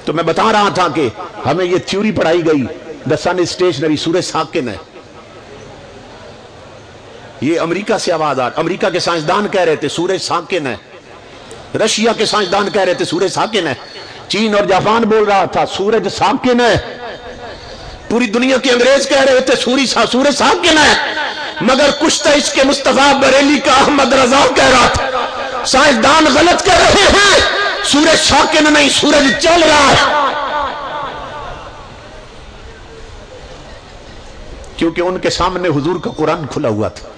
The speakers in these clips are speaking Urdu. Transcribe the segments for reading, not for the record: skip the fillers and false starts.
تو میں بتا رہا تھا کہ ہمیں یہ تھیوری پڑھائی گئی دا سن از اسٹیشنری، سورج ساکن ہے. یہ امریکہ سے آواز آ، امریکہ کے سائنسدان کہہ رہے تھے سورج ساکن ہے، رشیا کے سائنسدان کہہ رہے تھے سورج ساکن ہے، چین اور جاپان بول رہا تھا سورج ساکن ہے، پوری دنیا کے انگریز کہہ رہے تھے سورج ساکن ہے، مگر کشتہ عشق مصطفیٰ بریلی کا احمد رضا کہہ رہا تھا سائنسدان غلط کہہ رہے ہیں، سورج ساکن نہیں، سورج چل رہا ہے. کیونکہ ان کے سامنے حضور کا قرآن کھلا ہوا تھا،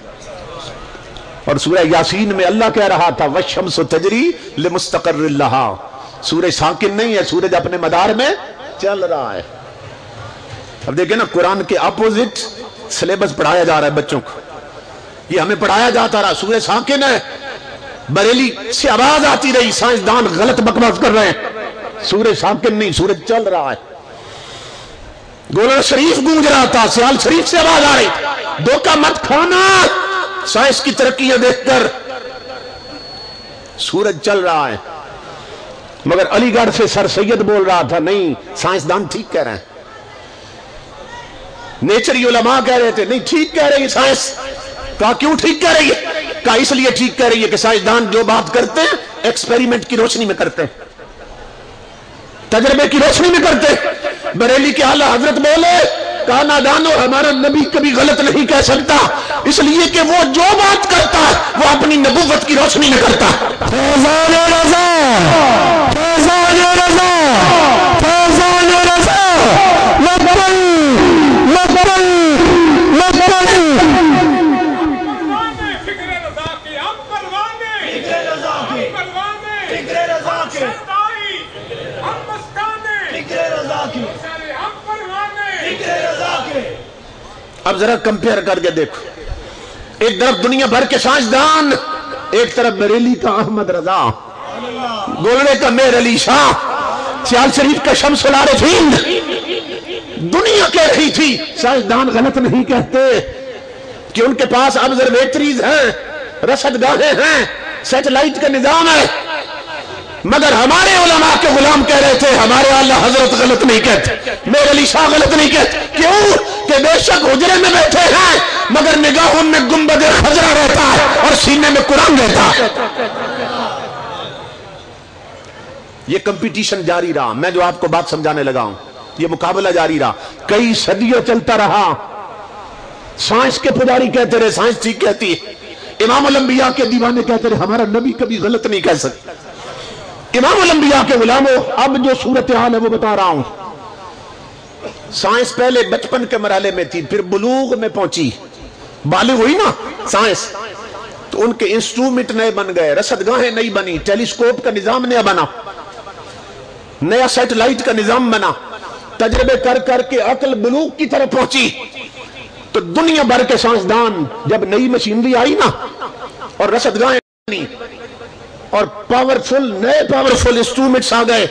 اور سورہ یاسین میں اللہ کہہ رہا تھا وَالشَّمْسُ تَجْرِي لِمُسْتَقَرٍّ لَهَا، سورج ساکن نہیں ہے، سورج اپنے مدار میں چل رہا ہے. اب دیکھیں نا، قرآن کے اپوزٹ سلیبس پڑھایا جا رہا ہے بچوں کو. یہ ہمیں پڑھایا جاتا رہا سورج ساکن ہے، بریلی سے آواز آتی رہی سائنسدان غلط بکواس کر رہے ہیں، سورج ساکن نہیں، سورج چل رہا ہے. گولڑا شریف گونج رہا تھا، سیال شریف سے آواز آ رہی، دھوکہ مت کھانا سائنس کی ترقیاں دیکھ کر، سورج چل رہا ہے. مگر علی گڑھ سے سر سید بول رہا تھا نہیں، سائنسدان ٹھیک کہہ رہے ہیں. نیچری علماء کہہ رہے تھے نہیں، ٹھیک کہہ رہی ہے سائنس. کہا کیوں ٹھیک کہہ رہی ہے؟ کہا اس لیے ٹھیک کہہ رہی ہے کہ سائنسدان جو بات کرتے ہیں ایکسپیریمنٹ کی روشنی میں کرتے ہیں، تجربے کی روشنی میں کرتے ہیں. بریلی کے اعلیٰ حضرت بولے کہا نادانو، ہمارا نبی کبھی غلط نہیں کہہ سکتا، اس لیے کہ وہ جو بات کرتا ہے وہ اپنی نبوت کی روشنی میں کرتا ہے. فیضان رضا، فیضان رضا، فیضان رضا، لبن لبن لبن. فکر رضا کے ہم پروانے، فکر رضا کے ہم پروانے، فکر رضا کے ہم مستانے، فکر رضا کے ہم پروانے، فکر رضا کے. اب ذرا کمپیئر کر کے دیکھو، ایک طرف دنیا بھر کے سائنسدان، ایک طرف بریلی کا احمد رضا، گولڑے کا میر علی شاہ، سیال شریف کا شمس العارفین. دنیا کہہ رہی تھی سائنسدان غلط نہیں کہتے کہ ان کے پاس آبزرویٹریز ہیں، رصد گاہیں ہیں، سیٹلائٹ کا نظام ہے. مگر ہمارے علماء کے غلام کہہ رہے تھے ہمارے اعلیٰ حضرت غلط نہیں کہتے، میر علی شاہ غلط نہیں کہتے. کیوں کہ بے شک حجرے میں بیٹھے ہیں مگر نگاہوں میں گنبد خضرا رہتا ہے اور سینے میں قرآن رہتا ہے. یہ کمپٹیشن جاری رہا، میں جو آپ کو بات سمجھانے لگا ہوں، یہ مقابلہ جاری رہا، کئی صدیوں چلتا رہا. سائنس کے پجاری کہتے رہے سائنس ٹھیک کہتی ہے، امام الانبیاء کے دیوانے کہتے رہے ہمارا نبی کبھی غلط نہیں کہہ سکتا. امام الانبیاء کے غلاموں، اب جو صورتحال ہے وہ بتا رہا ہوں. سائنس پہلے بچپن کے مرحلے میں تھی، پھر بلوغ میں پہنچی، بالغ ہوئی نا سائنس، تو ان کے انسٹرومنٹ نئے بن گئے، رصد گاہیں نئی بنی، ٹیلیسکوپ کا نظام نیا بنا، نیا سیٹلائٹ کا نظام بنا، تجربے کر کر کے عقل بلوغ کی طرف پہنچی. تو دنیا بھر کے سائنسدان جب نئی مشینری آئی نا اور رصد گاہیں بنی اور نئے پاورفل انسٹرومنٹس آ گئے،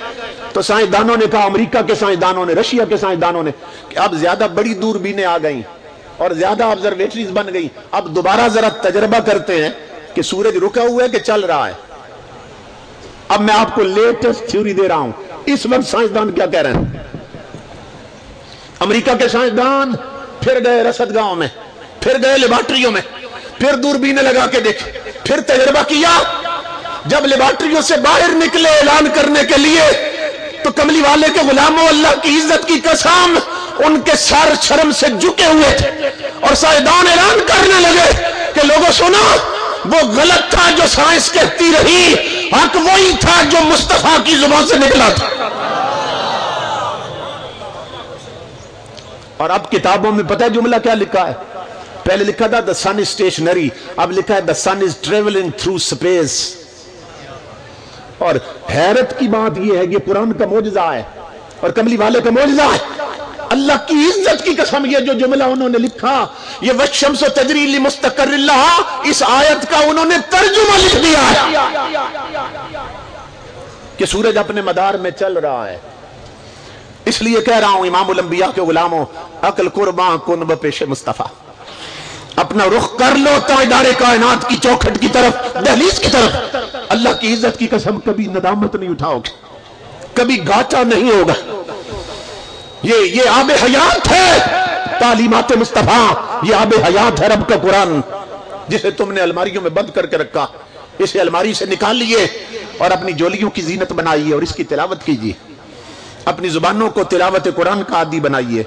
تو سائنسدانوں نے کہا، امریکہ کے سائنسدانوں نے، رشیا کے سائنسدانوں نے، کہ اب زیادہ بڑی دوربینیں آ گئیں اور زیادہ آبزرویٹریز بن گئی، اب دوبارہ ذرا تجربہ کرتے ہیں کہ سورج رکا ہوا ہے کہ چل رہا ہے. اب میں آپ کو لیٹسٹ تھیوری دے رہا ہوں. اس وقت سائنسدان کیا کہہ رہے ہیں؟ امریکہ کے سائنسدان پھر گئے رصد گاہوں میں، پھر گئے لیبارٹریوں میں، پھر دوربینیں لگا کے دیکھے، پھر تجربہ کیا. جب لیبارٹریوں سے باہر نکلے اعلان کرنے کے لیے تو کملی والے کے غلاموں، اللہ کی عزت کی قسم، ان کے سر شرم سے جھکے ہوئے تھے اور سائنسدان اعلان کرنے لگے کہ لوگوں سنو، وہ غلط تھا جو سائنس کہتی رہی، حق وہی تھا جو مصطفیٰ کی زبان سے نکلا تھا. اور اب کتابوں میں پتہ ہے جملہ کیا لکھا ہے؟ پہلے لکھا تھا the sun is stationary، اب لکھا ہے the sun is traveling through space. اور حیرت کی بات یہ ہے کہ قرآن کا معجزہ ہے اور کملی والے کا معجزہ ہے. اللہ کی عزت کی قسم، یہ جو جملہ انہوں نے لکھا، یہ والشمس تجری لمستقر لہا، اس آیت کا انہوں نے ترجمہ لکھ دیا ہے کہ سورج اپنے مدار میں چل رہا ہے. اس لیے کہہ رہا ہوں امام الانبیاء کے غلاموں، عقل قرباں کن بپیش مصطفیٰ، اپنا رخ کر لو تاجدار کائنات کی چوکھٹ کی طرف، دہلیز کی طرف. اللہ کی عزت کی قسم کبھی ندامت نہیں اٹھاؤ گے، کبھی گھاٹا نہیں ہوگا. یہ آب حیات ہے تعلیمات مصطفیٰ، یہ آب حیات ہے رب کا قرآن، جسے تم نے الماریوں میں بند کر کے رکھا. اسے الماری سے نکال لیے اور اپنی جولیوں کی زینت بنائیے اور اس کی تلاوت کیجیے. اپنی زبانوں کو تلاوت قرآن کا عادی بنائیے.